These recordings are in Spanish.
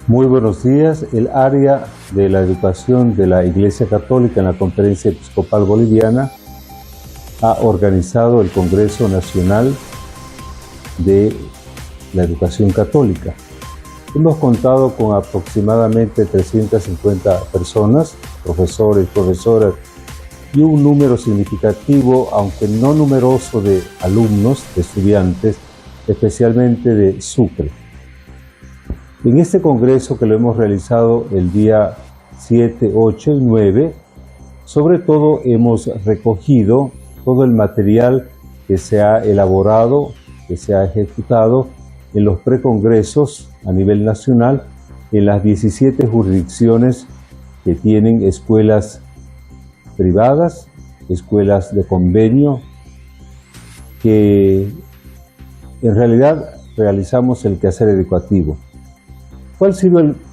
Muy buenos días. El área de la educación de la Iglesia Católica en la Conferencia Episcopal Boliviana ha organizado el Congreso Nacional de la Educación Católica. Hemos contado con aproximadamente 350 personas, profesores, profesoras y un número significativo, aunque no numeroso, de alumnos, de estudiantes, especialmente de Sucre. En este congreso, que lo hemos realizado el día 7, 8 y 9, sobre todo hemos recogido todo el material que se ha elaborado, que se ha ejecutado en los precongresos a nivel nacional en las 17 jurisdicciones que tienen escuelas privadas, escuelas de convenio, que en realidad realizamos el quehacer educativo.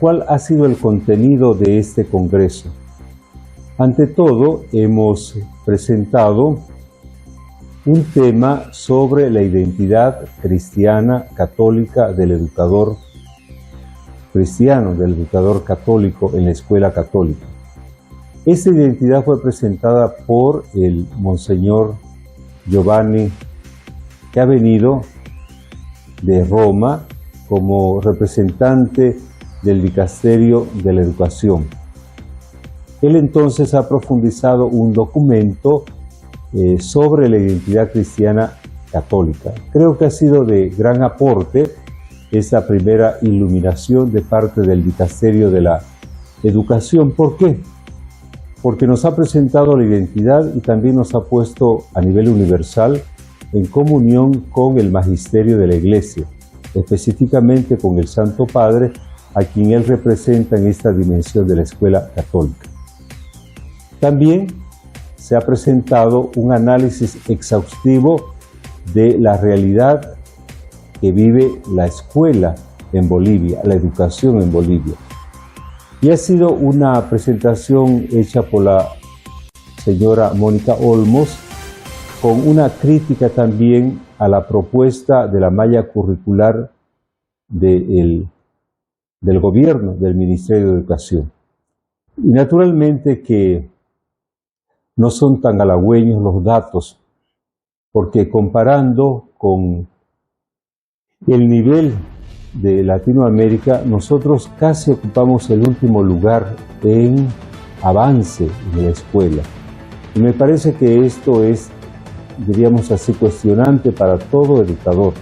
¿Cuál ha sido el contenido de este congreso? Ante todo, hemos presentado un tema sobre la identidad cristiana católica del educador cristiano, del educador católico en la escuela católica. Esta identidad fue presentada por el Monseñor Giovanni, que ha venido de Roma como representante del Dicasterio de la Educación. Él entonces ha profundizado un documento sobre la identidad cristiana católica. Creo que ha sido de gran aporte esta primera iluminación de parte del Dicasterio de la Educación. ¿Por qué? Porque nos ha presentado la identidad y también nos ha puesto a nivel universal en comunión con el magisterio de la Iglesia, específicamente con el Santo Padre, a quien él representa en esta dimensión de la escuela católica. También se ha presentado un análisis exhaustivo de la realidad que vive la escuela en Bolivia, la educación en Bolivia. Y ha sido una presentación hecha por la señora Mónica Olmos, con una crítica también a la propuesta de la malla curricular del gobierno, del Ministerio de Educación. Y naturalmente que no son tan halagüeños los datos, porque comparando con el nivel de Latinoamérica, nosotros casi ocupamos el último lugar en avance en la escuela. Y me parece que esto es, diríamos así, cuestionante para todo educador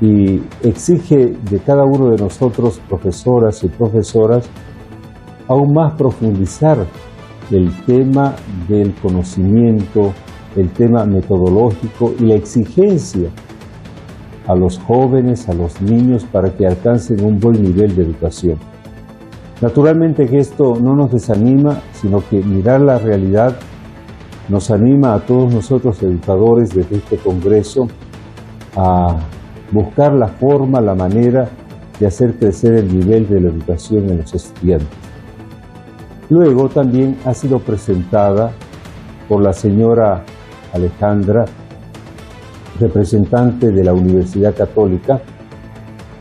y exige de cada uno de nosotros, profesoras y profesoras, aún más profundizar el tema del conocimiento, el tema metodológico y la exigencia a los jóvenes, a los niños, para que alcancen un buen nivel de educación. Naturalmente que esto no nos desanima, sino que mirar la realidad nos anima a todos nosotros educadores desde este congreso a buscar la forma, la manera de hacer crecer el nivel de la educación en los estudiantes. Luego también ha sido presentada por la señora Alejandra, representante de la Universidad Católica,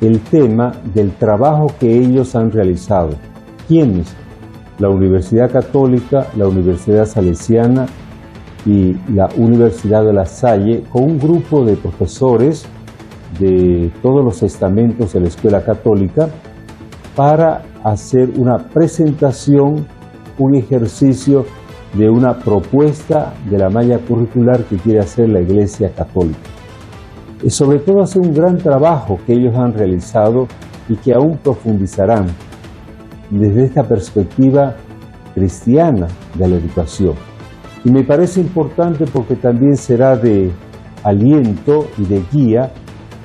el tema del trabajo que ellos han realizado. ¿Quiénes? La Universidad Católica, la Universidad Salesiana y la Universidad de La Salle, con un grupo de profesores de todos los estamentos de la Escuela Católica, para hacer una presentación, un ejercicio de una propuesta de la malla curricular que quiere hacer la Iglesia Católica. Y sobre todo hace un gran trabajo que ellos han realizado y que aún profundizarán desde esta perspectiva cristiana de la educación. Y me parece importante porque también será de aliento y de guía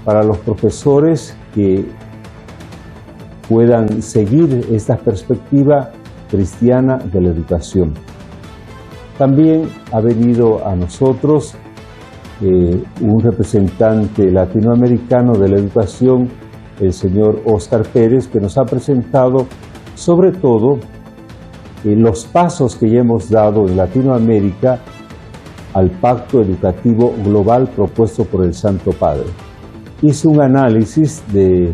para los profesores que puedan seguir esta perspectiva cristiana de la educación. También ha venido a nosotros un representante latinoamericano de la educación, el señor Óscar Pérez, que nos ha presentado sobre todo los pasos que ya hemos dado en Latinoamérica al Pacto Educativo Global propuesto por el Santo Padre. Hizo un análisis de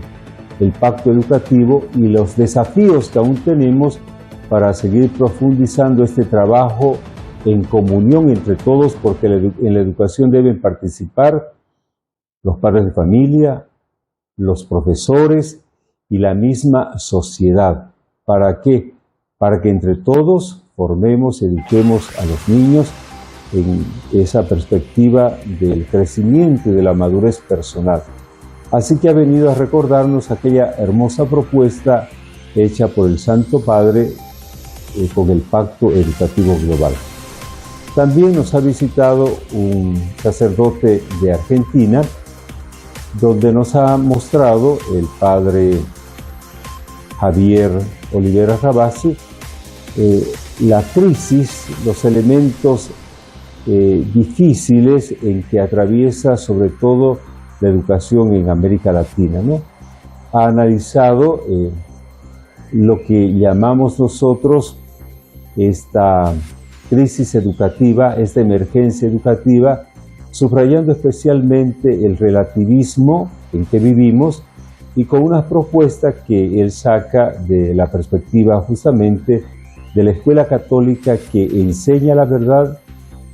el pacto educativo y los desafíos que aún tenemos para seguir profundizando este trabajo en comunión entre todos, porque en la educación deben participar los padres de familia, los profesores y la misma sociedad. ¿Para qué? Para que entre todos formemos, eduquemos a los niños en esa perspectiva del crecimiento y de la madurez personal. Así que ha venido a recordarnos aquella hermosa propuesta hecha por el Santo Padre con el Pacto Educativo Global. También nos ha visitado un sacerdote de Argentina, donde nos ha mostrado el padre Javier Olivera Rabasi la crisis, los elementos difíciles en que atraviesa sobre todo la educación en América Latina, ¿no? Ha analizado lo que llamamos nosotros esta crisis educativa, esta emergencia educativa, subrayando especialmente el relativismo en que vivimos y con una propuesta que él saca de la perspectiva justamente de la escuela católica que enseña la verdad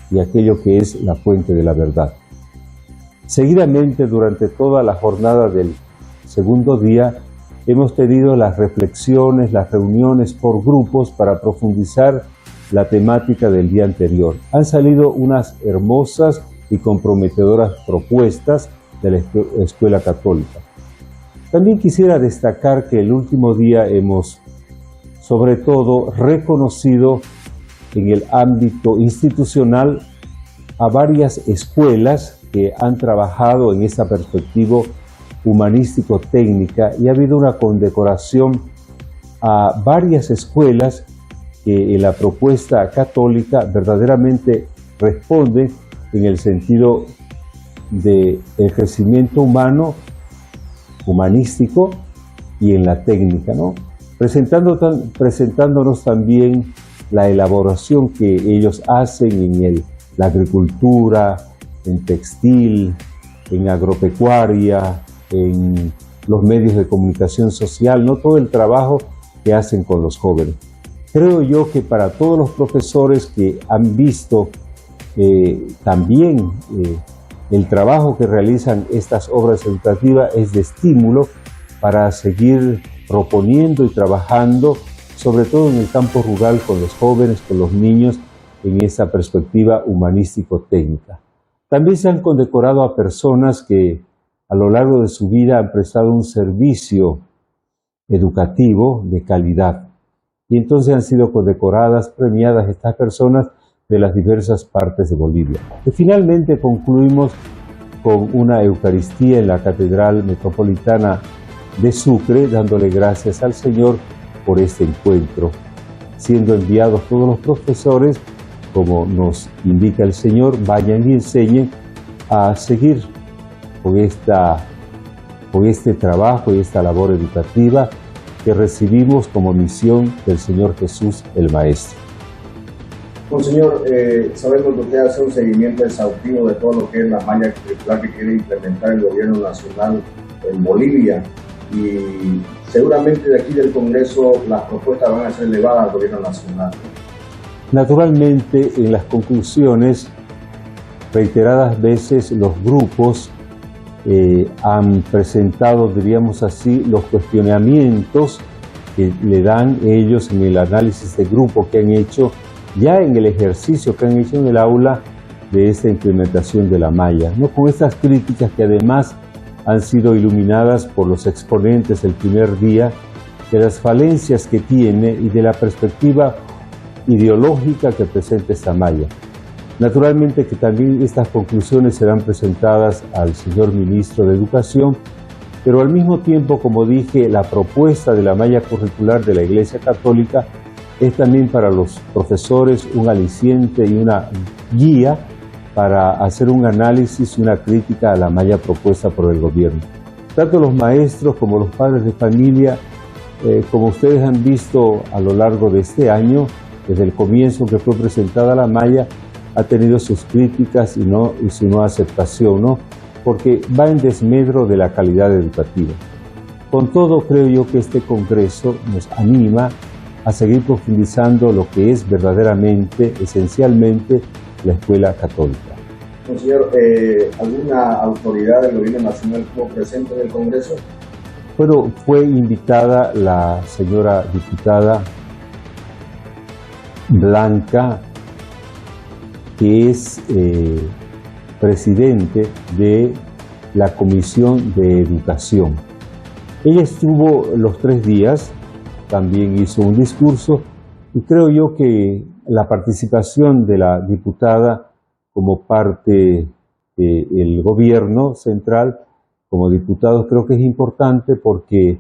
y aquello que es la fuente de la verdad. Seguidamente, durante toda la jornada del segundo día, hemos tenido las reflexiones, las reuniones por grupos para profundizar la temática del día anterior. Han salido unas hermosas y comprometedoras propuestas de la escuela católica. También quisiera destacar que el último día hemos, sobre todo, reconocido en el ámbito institucional a varias escuelas que han trabajado en esta perspectiva humanístico-técnica y ha habido una condecoración a varias escuelas que en la propuesta católica verdaderamente responden en el sentido del crecimiento humano, humanístico y en la técnica, ¿no? Presentándonos también la elaboración que ellos hacen en la agricultura, en textil, en agropecuaria, en los medios de comunicación social, ¿no? Todo el trabajo que hacen con los jóvenes. Creo yo que para todos los profesores que han visto también el trabajo que realizan estas obras educativas es de estímulo para seguir proponiendo y trabajando, sobre todo en el campo rural, con los jóvenes, con los niños, en esa perspectiva humanístico-técnica. También se han condecorado a personas que a lo largo de su vida han prestado un servicio educativo de calidad. Y entonces han sido condecoradas, premiadas estas personas de las diversas partes de Bolivia. Y finalmente concluimos con una Eucaristía en la Catedral Metropolitana de Sucre, dándole gracias al Señor por este encuentro, siendo enviados todos los profesores, como nos indica el Señor, vayan y enseñen a seguir con este trabajo y esta labor educativa que recibimos como misión del Señor Jesús, el Maestro. Monseñor, sabemos que usted hace un seguimiento exhaustivo de todo lo que es la malla curricular que quiere implementar el gobierno nacional en Bolivia, y seguramente de aquí del Congreso las propuestas van a ser elevadas al gobierno nacional. Naturalmente, en las conclusiones, reiteradas veces los grupos han presentado, diríamos así, los cuestionamientos que le dan ellos en el análisis de grupo que han hecho, ya en el ejercicio que han hecho en el aula de esta implementación de la malla, ¿no? Con estas críticas que además han sido iluminadas por los exponentes del primer día, de las falencias que tiene y de la perspectiva ideológica que presenta esta malla. Naturalmente que también estas conclusiones serán presentadas al señor Ministro de Educación, pero al mismo tiempo, como dije, la propuesta de la malla curricular de la Iglesia Católica es también para los profesores un aliciente y una guía para hacer un análisis y una crítica a la malla propuesta por el gobierno. Tanto los maestros como los padres de familia, como ustedes han visto a lo largo de este año, desde el comienzo que fue presentada la malla, ha tenido sus críticas y su no aceptación, ¿no? Porque va en desmedro de la calidad educativa. Con todo, creo yo que este Congreso nos anima a seguir profundizando lo que es verdaderamente, esencialmente, la escuela católica. Monseñor, ¿alguna autoridad del gobierno nacional estuvo presente en el Congreso? Bueno, fue invitada la señora diputada Blanca, que es presidente de la Comisión de Educación. Ella estuvo los 3 días, también hizo un discurso, y creo yo que la participación de la diputada como parte del gobierno central, como diputados, creo que es importante porque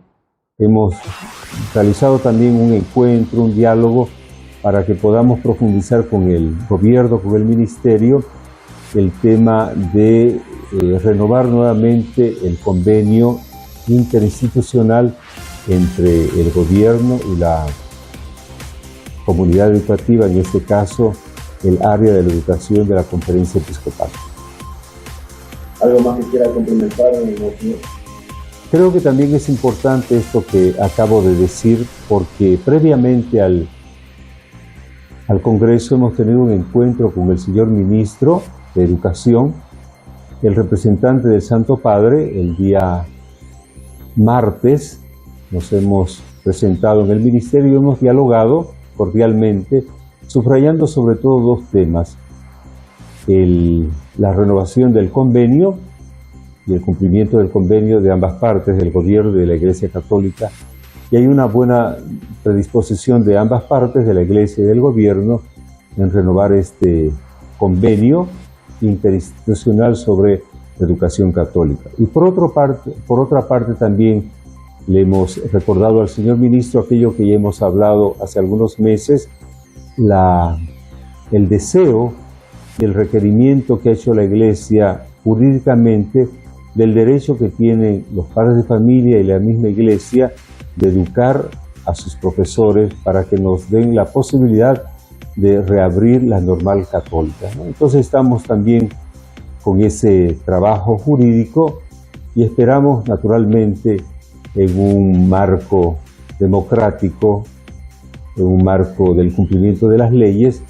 hemos realizado también un encuentro, un diálogo, para que podamos profundizar con el gobierno, con el ministerio, el tema de renovar nuevamente el convenio interinstitucional entre el gobierno y la comunidad educativa, en este caso el área de la educación de la Conferencia Episcopal. ¿Algo más que quiera complementar, monseñor? Creo que también es importante esto que acabo de decir, porque previamente al Congreso hemos tenido un encuentro con el señor ministro de Educación, el representante del Santo Padre. El día martes nos hemos presentado en el ministerio y hemos dialogado cordialmente, subrayando sobre todo 2 temas: la renovación del convenio y el cumplimiento del convenio de ambas partes, del gobierno y de la Iglesia Católica. Y hay una buena predisposición de ambas partes, de la Iglesia y del gobierno, en renovar este convenio interinstitucional sobre educación católica. Y por otra parte también le hemos recordado al señor ministro aquello que ya hemos hablado hace algunos meses, el deseo y el requerimiento que ha hecho la Iglesia jurídicamente del derecho que tienen los padres de familia y la misma Iglesia de educar a sus profesores para que nos den la posibilidad de reabrir la normal católica, ¿no? Entonces estamos también con ese trabajo jurídico y esperamos naturalmente en un marco democrático, en un marco del cumplimiento de las leyes,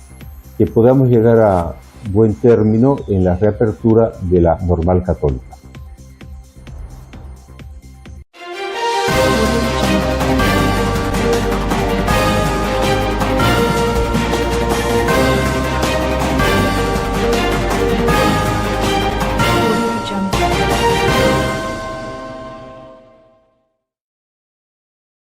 que podamos llegar a buen término en la reapertura de la normal católica.